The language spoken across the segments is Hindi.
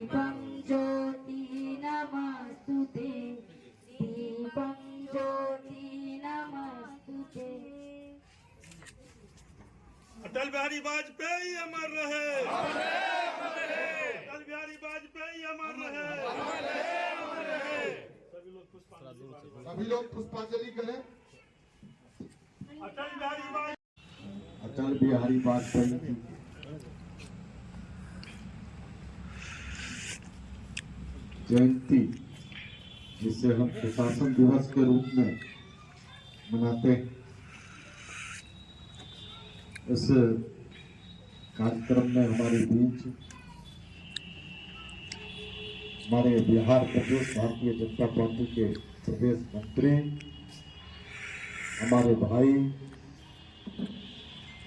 दीपं ज्योति नमस्तुते, दीपं ज्योति नमस्तुते। अटल बिहारी वाजपेयी अमर रहे, अटल बिहारी वाजपेयी अमर रहे। सभी लोग पुष्पांजलि करें। अटल बिहारी वाजपेयी की जयंती, जिसे हम सुशासन दिवस के रूप में मनाते हैं, इस कार्यक्रम में हमारे बीच हमारे बिहार प्रदेश भारतीय जनता पार्टी के प्रदेश मंत्री, हमारे भाई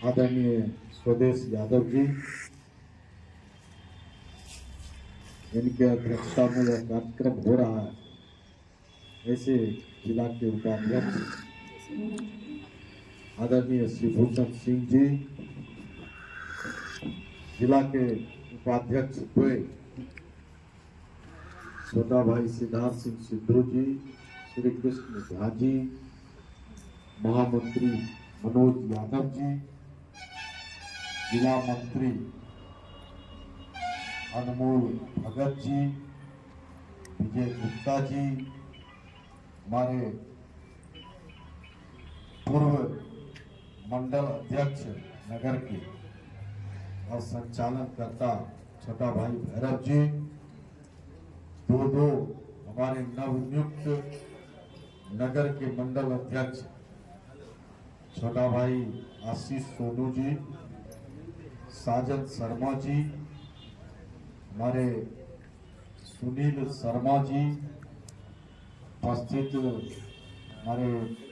आदरणीय स्वदेश यादव जी, इनके अध्यक्षता में यह कार्यक्रम हो रहा है, ऐसे जिला के उपाध्यक्ष आदरणीय श्री भूषण सिंह जी, जिला के उपाध्यक्ष छोटा भाई सिद्धार्थ सिंह सिद्धू जी, श्री कृष्ण झा जी, महामंत्री मनोज यादव जी, जिला मंत्री अनमोल भगत जी, विजय गुप्ता जी, हमारे पूर्व मंडल अध्यक्ष नगर के और संचालन करता छोटा भाई भैरव जी, दो हमारे नवनियुक्त नगर के मंडल अध्यक्ष छोटा भाई आशीष सोनू जी, साजन शर्मा जी, हमारे सुनील शर्मा जी, उपस्थित हमारे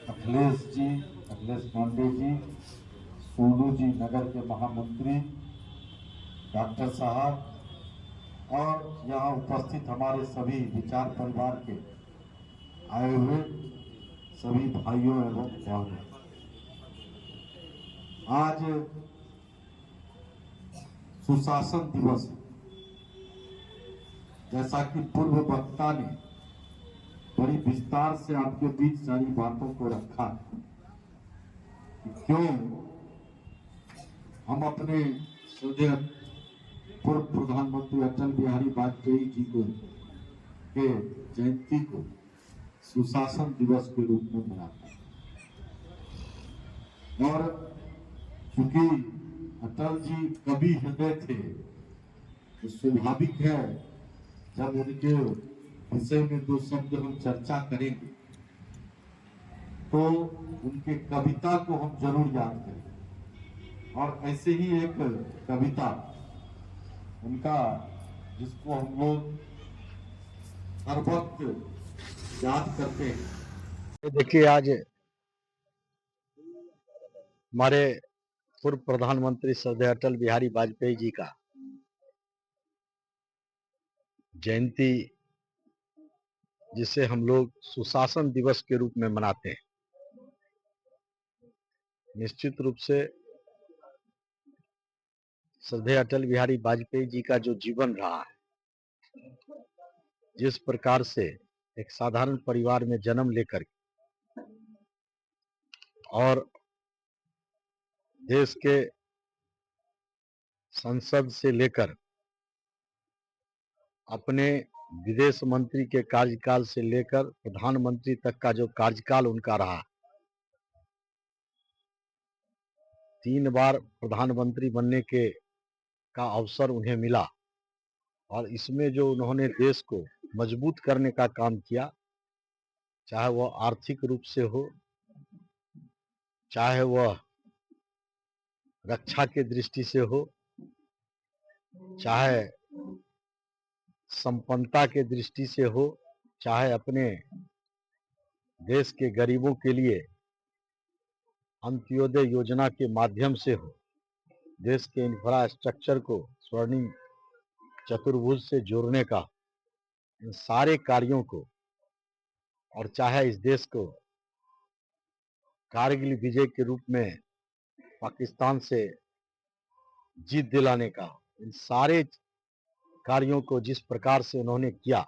अखिलेश पांडे जी, सोनू जी नगर के महामंत्री डॉक्टर साहब, और यहाँ उपस्थित हमारे सभी विचार परिवार के आए हुए सभी भाइयों एवं बहनों, आज सुशासन दिवस है। जैसा कि पूर्व वक्ता ने बड़ी विस्तार से आपके बीच सारी बातों को रखा कि क्यों हम अपने श्रद्धेय पूर्व प्रधानमंत्री अटल बिहारी वाजपेयी जी को के जयंती को सुशासन दिवस के रूप में मनाते हैं। और चूंकि अटल जी कवि हृदय थे, तो स्वाभाविक है जब उनके विषय में दो शब्द हम चर्चा करेंगे तो उनके कविता को हम जरूर याद करेंगे। और ऐसे ही एक कविता उनका, जिसको हम लोग हर वक्त याद करते हैं। देखिए, आज हमारे पूर्व प्रधानमंत्री श्रद्धेय अटल बिहारी वाजपेयी जी का जयंती, जिसे हम लोग सुशासन दिवस के रूप में मनाते हैं। निश्चित रूप से श्रद्धेय अटल बिहारी वाजपेयी जी का जो जीवन रहा है, जिस प्रकार से एक साधारण परिवार में जन्म लेकर और देश के संसद से लेकर अपने विदेश मंत्री के कार्यकाल से लेकर प्रधानमंत्री तक का जो कार्यकाल उनका रहा, 3 बार प्रधानमंत्री बनने के का अवसर उन्हें मिला और इसमें जो उन्होंने देश को मजबूत करने का काम किया, चाहे वह आर्थिक रूप से हो, चाहे वह रक्षा के दृष्टि से हो, चाहे संपन्नता के दृष्टि से हो, चाहे अपने देश के गरीबों के लिए अंत्योदय योजना के माध्यम से हो, देश के इंफ्रास्ट्रक्चर को स्वर्णिम चतुर्भुज से जोड़ने का, इन सारे कार्यों को, और चाहे इस देश को कारगिल विजय के रूप में पाकिस्तान से जीत दिलाने का, इन सारे कार्यों को जिस प्रकार से उन्होंने किया,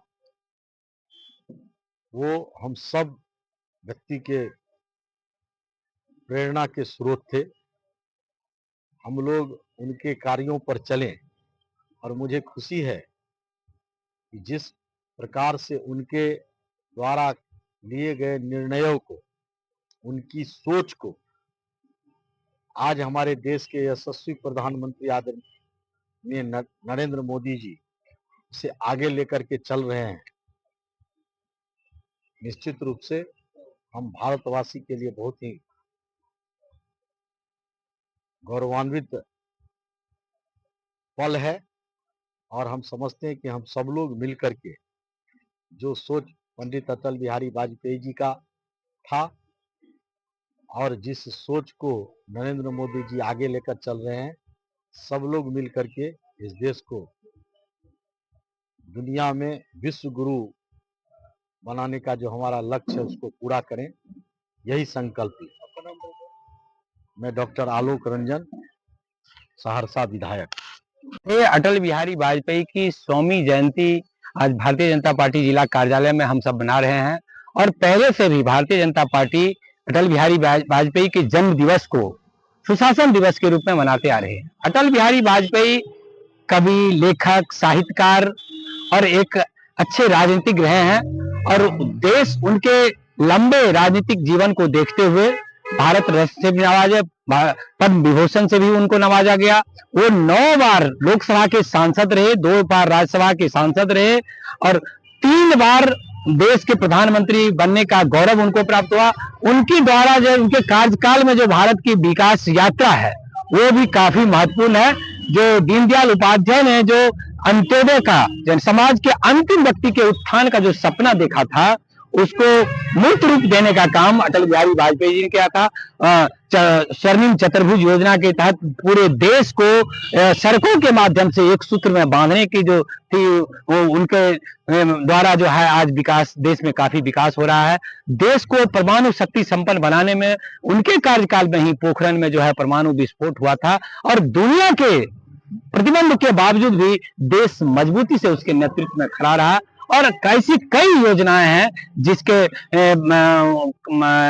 वो हम सब व्यक्ति के प्रेरणा के स्रोत थे। हम लोग उनके कार्यों पर चलें और मुझे खुशी है कि जिस प्रकार से उनके द्वारा लिए गए निर्णयों को, उनकी सोच को आज हमारे देश के यशस्वी प्रधानमंत्री आदरणीय नरेंद्र मोदी जी से आगे लेकर के चल रहे हैं। निश्चित रूप से हम भारतवासी के लिए बहुत ही गौरवान्वित पल है और हम समझते हैं कि हम सब लोग मिलकर के जो सोच पंडित अटल बिहारी वाजपेयी जी का था और जिस सोच को नरेंद्र मोदी जी आगे लेकर चल रहे हैं, सब लोग मिलकर के इस देश को दुनिया में विश्व गुरु बनाने का जो हमारा लक्ष्य है उसको पूरा करें, यही संकल्प है। मैं डॉक्टर आलोक रंजन, सहरसा विधायक। ये अटल बिहारी वाजपेयी की 100वीं जयंती आज भारतीय जनता पार्टी जिला कार्यालय में हम सब मना रहे हैं और पहले से भी भारतीय जनता पार्टी अटल बिहारी वाजपेयी के जन्म दिवस को सुशासन दिवस के रूप में मनाते आ रहे हैं। अटल बिहारी वाजपेयी कवि, लेखक, साहित्यकार और एक अच्छे राजनीतिक रहे हैं और देश उनके लंबे राजनीतिक जीवन को देखते हुए भारत रत्न से भी नवाजा, पद्म विभूषण से भी उनको नवाजा गया। वो 9 बार लोकसभा के सांसद रहे, 2 बार राज्यसभा के सांसद रहे और 3 बार देश के प्रधानमंत्री बनने का गौरव उनको प्राप्त हुआ। उनके द्वारा जो उनके कार्यकाल में जो भारत की विकास यात्रा है वो भी काफी महत्वपूर्ण है। जो दीनदयाल उपाध्याय ने जो अंत्योदय का, जन समाज के अंतिम व्यक्ति के उत्थान का जो सपना देखा था, उसको मूर्त रूप देने का काम अटल बिहारी वाजपेयी जी ने किया था। स्वर्णिम चतुर्भुज योजना के तहत पूरे देश को सड़कों के माध्यम से एक सूत्र में बांधने की जो थी, वो उनके द्वारा जो है आज विकास, देश में काफी विकास हो रहा है। देश को परमाणु शक्ति संपन्न बनाने में उनके कार्यकाल में ही पोखरण में जो है परमाणु विस्फोट हुआ था और दुनिया के प्रतिबंध के बावजूद भी देश मजबूती से उसके नेतृत्व में खड़ा रहा और कैसी कई योजनाएं हैं जिसके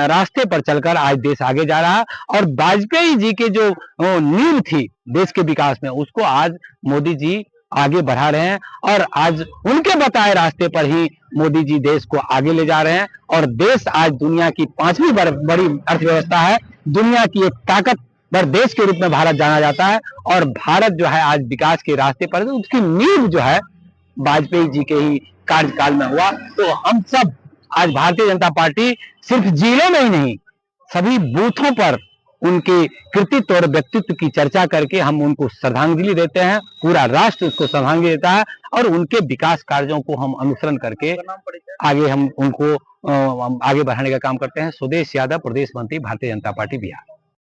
रास्ते पर चलकर आज देश आगे जा रहा है। और वाजपेयी जी के जो नींव थी देश के विकास में, उसको आज मोदी जी आगे बढ़ा रहे हैं और आज उनके बताए रास्ते पर ही मोदी जी देश को आगे ले जा रहे हैं और देश आज दुनिया की 5वीं बड़ी अर्थव्यवस्था है। दुनिया की एक ताकतवर देश के रूप में भारत जाना जाता है और भारत जो है आज विकास के रास्ते पर, उसकी नींव जो है वाजपेयी जी के ही कार्यकाल में हुआ। तो हम सब आज भारतीय जनता पार्टी सिर्फ जिलों में ही नहीं, सभी बूथों पर उनके कृतित्व और व्यक्तित्व की चर्चा करके हम उनको श्रद्धांजलि देते हैं। पूरा राष्ट्र उसको श्रद्धांजलि देता है और उनके विकास कार्यों को हम अनुसरण करके आगे हम उनको आगे बढ़ाने का काम करते हैं। सुदेश यादव, प्रदेश मंत्री, भारतीय जनता पार्टी, बिहार।